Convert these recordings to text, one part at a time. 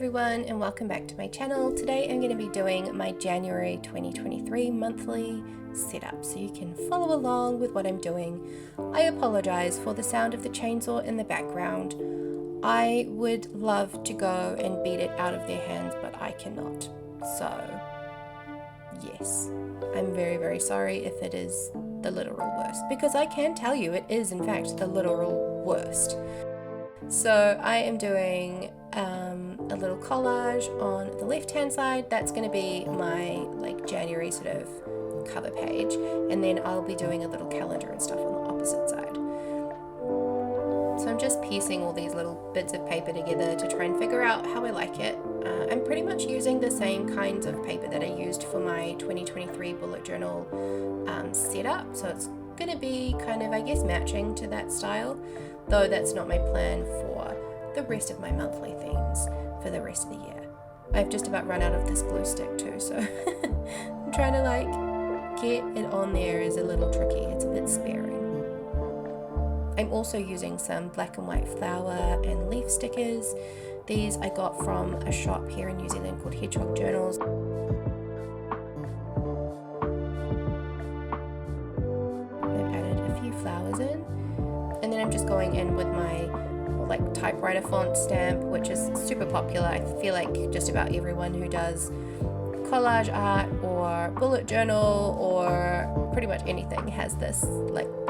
everyone, and welcome back to my channel. Today I'm going to be doing my January 2023 monthly setup so you can follow along with what I'm doing. I apologize for the sound of the chainsaw in the background. I would love to go and beat it out of their hands, but I cannot. So yes, I'm very sorry if it is the literal worst, because I can tell you it is in fact the literal worst. So I am doing a little collage on the left hand side. That's going to be my January sort of cover page, and then I'll be doing a little calendar and stuff on the opposite side. So I'm just piecing all these little bits of paper together to try and figure out how I like it. I'm pretty much using the same kinds of paper that I used for my 2023 bullet journal setup, so it's going to be kind of, I guess, matching to that style, though that's not my plan for the rest of my monthly themes for the rest of the year. I've just about run out of this glue stick too, so I'm trying to get it on there is a little tricky. It's a bit sparing. I'm also using some black and white flower and leaf stickers. These I got from a shop here in New Zealand called Hedgehog Journals. I've added a few flowers in, and then I'm just going in with my typewriter font stamp, which is super popular. I feel like just about everyone who does collage art or bullet journal or pretty much anything has this,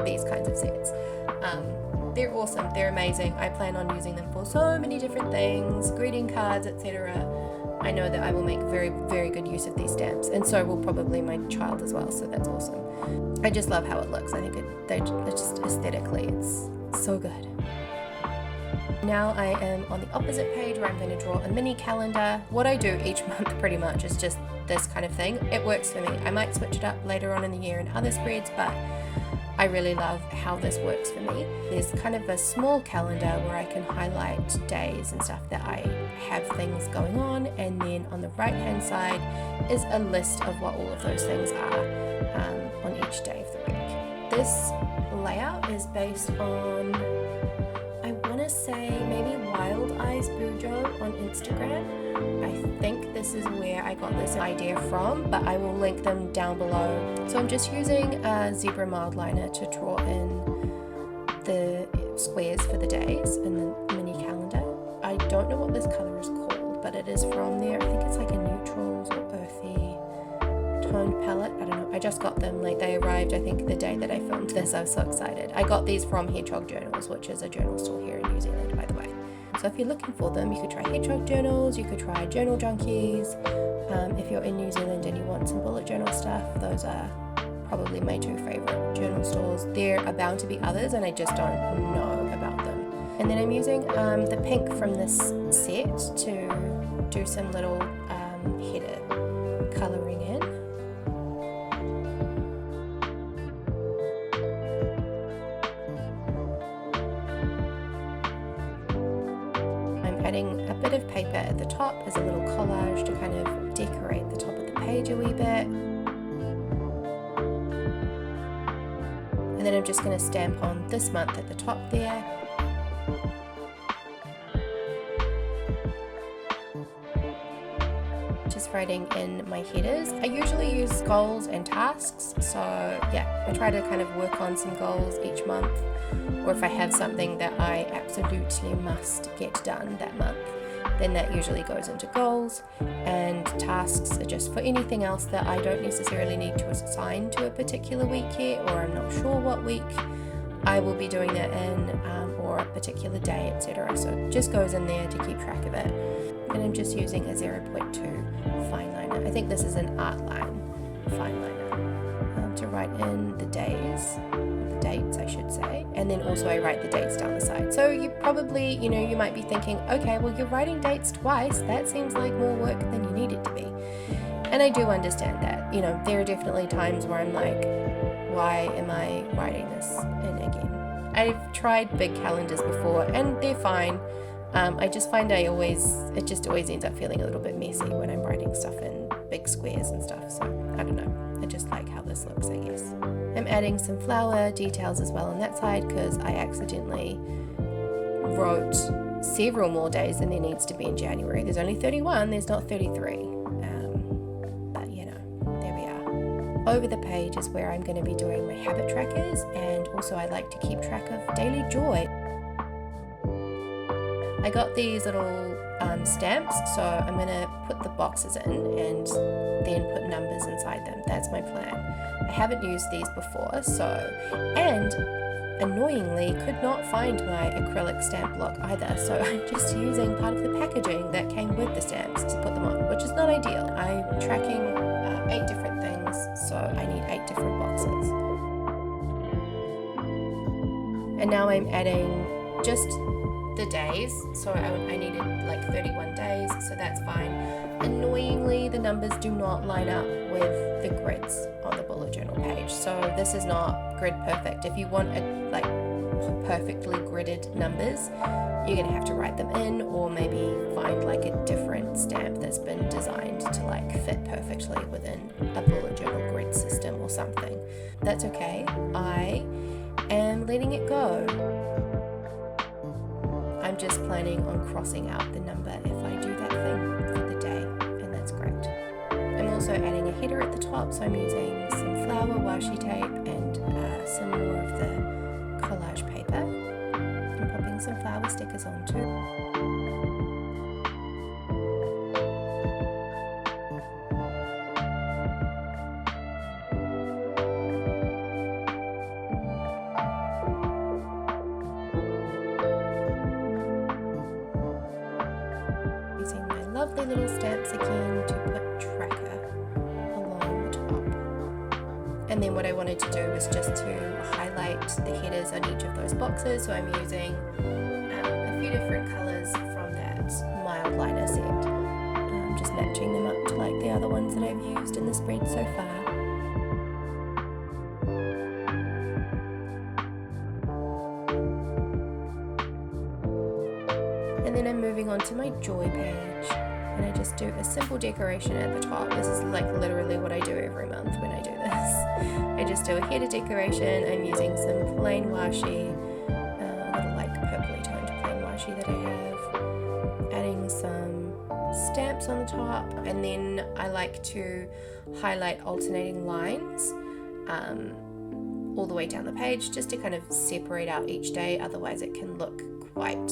these kinds of sets. They're awesome, they're amazing. I plan on using them for so many different things, greeting cards, etc. I know that I will make very good use of these stamps, and so will probably my child as well, so that's awesome. I just love how it looks. I think they're just aesthetically, it's so good. Now I am on the opposite page where I'm going to draw a mini calendar. What I do each month pretty much is just this kind of thing. It works for me. I might switch it up later on in the year in other spreads, but I really love how this works for me. There's kind of a small calendar where I can highlight days and stuff that I have things going on, and then on the right hand side is a list of what all of those things are on each day of the week. This layout is based on, I want to say, maybe Wild Eyes Bujo on Instagram. I think this is where I got this idea from, but I will link them down below. So I'm just using a zebra mild liner to draw in the squares for the days in the mini calendar. I don't know what this color is called, but it is from there. I think it's like a neutrals or earthy toned palette. I don't know. I just got them, they arrived I think the day that I filmed this. I was so excited. I got these from Hedgehog Journals, which is a journal store here in New Zealand, by the way. So if you're looking for them, you could try Hedgehog Journals, you could try Journal Junkies. If you're in New Zealand and you want some bullet journal stuff, those are probably my two favorite journal stores. There are bound to be others, and I just don't know about them. And then I'm using the pink from this set to do some little header colouring in. Adding a bit of paper at the top as a little collage to kind of decorate the top of the page a wee bit. And then I'm just going to stamp on this month at the top there. Just writing in my headers. I usually use goals and tasks, so yeah, I try to kind of work on some goals each month, or if I have something that I absolutely must get done that month, then that usually goes into goals, and tasks are just for anything else that I don't necessarily need to assign to a particular week yet, or I'm not sure what week I will be doing that in, or a particular day, etc. So it just goes in there to keep track of it. And I'm just using a 0.2 fine liner. I think this is an Artline fine liner to write in the days, the dates I should say, and then also I write the dates down the side. So you probably, you might be thinking, okay, well you're writing dates twice, that seems like more work than you need it to be. And I do understand that. There are definitely times where I'm like, why am I writing this in again? I've tried big calendars before and they're fine. I just find it just always ends up feeling a little bit messy when I'm writing stuff in big squares and stuff, so I don't know. I just like how this looks, I guess. I'm adding some flower details as well on that side because I accidentally wrote several more days than there needs to be in January. There's only 31, there's not 33. But you know, there we are. Over the page is where I'm going to be doing my habit trackers, and also I like to keep track of daily joy. I got these little stamps, so I'm going to put the boxes in and then put numbers inside them. That's my plan. I haven't used these before, and annoyingly could not find my acrylic stamp block either, so I'm just using part of the packaging that came with the stamps to put them on, which is not ideal. I'm tracking 8 different things, so I need 8 different boxes. And now I'm adding just the days, so I needed like 31 days, so that's fine. Annoyingly, the numbers do not line up with the grids on the bullet journal page, so this is not grid perfect. If you want like perfectly gridded numbers, you're gonna have to write them in, or maybe find like a different stamp that's been designed to like fit perfectly within a bullet journal grid system or something. That's okay. I am letting it go. I'm just planning on crossing out the number if I do that thing for the day, and that's great. I'm also adding a header at the top, so I'm using some flower washi tape and some more of the collage paper, and popping some flower stickers on too. Using my lovely little stamps again to put tracker along the top. And then what I wanted to do was just to highlight the headers on each of those boxes, so I'm using a few different colours from that mild liner set. I'm just matching them up to like the other ones that I've used in the spread so far. And then I'm moving on to my joy page, and I just do a simple decoration at the top. This is like literally what I do every month when I do this. I just do a header decoration. I'm using some plain washi, a little like purpley toned plain washi that I have, adding some stamps on the top, and then I like to highlight alternating lines all the way down the page, just to kind of separate out each day, otherwise it can look quite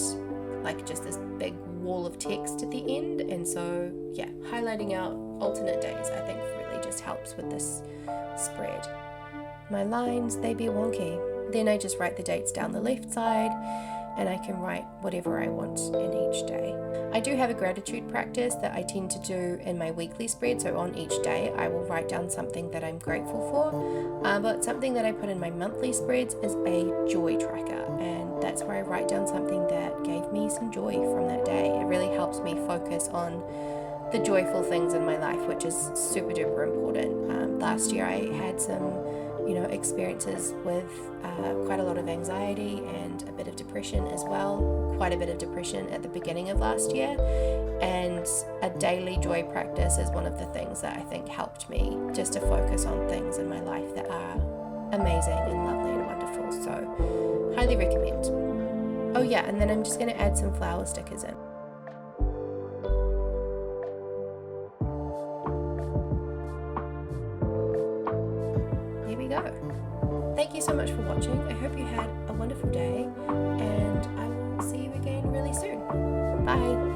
like just this big wall of text at the end. And so yeah, highlighting out alternate days I think really just helps with this spread. My lines, they be wonky. Then I just write the dates down the left side, and I can write whatever I want in each day. I do have a gratitude practice that I tend to do in my weekly spread, so on each day I will write down something that I'm grateful for, but something that I put in my monthly spreads is a joy tracker, and that's where I write down something that gave me some joy from that day. It really helps me focus on the joyful things in my life, which is super duper important. Last year I had some experiences with quite a lot of anxiety and a bit of depression as well, quite a bit of depression at the beginning of last year, and a daily joy practice is one of the things that I think helped me just to focus on things in my life that are amazing and lovely and wonderful, so highly recommend. Oh yeah, and then I'm just going to add some flower stickers in. There we go. Thank you so much for watching. I hope you had a wonderful day, and I will see you again really soon. Bye.